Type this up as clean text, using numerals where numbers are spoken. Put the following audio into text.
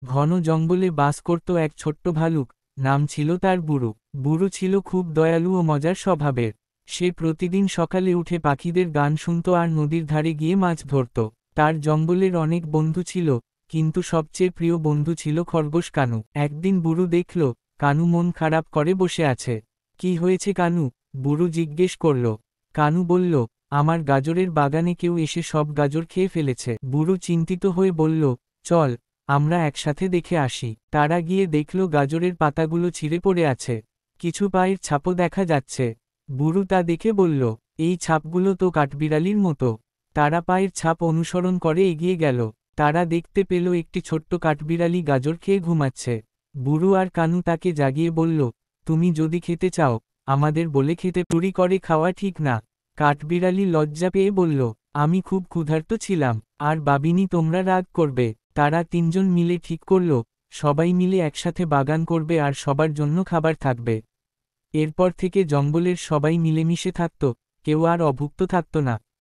ঘন জঙ্গলে বাস করত এক ছোট্ট ভালুক, নাম ছিল তার বুড়ো। বুড়ো ছিল খুব দয়ালু ও মজার স্বভাবের। সে প্রতিদিন সকালে উঠে পাখিদের গান শুনত আর নদীর ধারে গিয়ে মাছ ধরত। তার জঙ্গলের অনেক বন্ধু ছিল, কিন্তু সবচেয়ে প্রিয় বন্ধু ছিল খরগোশ কানু। একদিন বুড়ো দেখল কানু মন খারাপ করে বসে আছে। কি হয়েছে কানু? বুড়ো জিজ্ঞেস করল। কানু বলল, আমার গাজরের বাগানে কেউ এসে সব গাজর খেয়ে ফেলেছে। বুড়ো চিন্তিত হয়ে বলল, চল আমরা একসাথে দেখে আসি। তারা গিয়ে দেখল গাজরের পাতাগুলো ছিঁড়ে পড়ে আছে, কিছু পায়ের ছাপও দেখা যাচ্ছে। বুড়ো তা দেখে বলল, এই ছাপগুলো তো কাঠবিড়ালির মতো। তারা পায়ের ছাপ অনুসরণ করে এগিয়ে গেল। তারা দেখতে পেল একটি ছোট্ট কাঠবিড়ালি গাজর খেয়ে ঘুমাচ্ছে। বুড়ো আর কানু তাকে জাগিয়ে বলল, তুমি যদি খেতে চাও, আমাদের বলে খেতে। চুরি করে খাওয়া ঠিক না। কাঠবিড়ালি লজ্জা পেয়ে বলল, আমি খুব ক্ষুধার্ত ছিলাম, আর ভাবিনি তোমরা রাগ করবে। তারা তিনজন মিলে ঠিক করল, সবাই মিলে একসাথে বাগান করবে আর সবার জন্য খাবার থাকবে। এরপর থেকে জঙ্গলের সবাই মিলেমিশে থাকত, কেউ আর অভুক্ত থাকত না।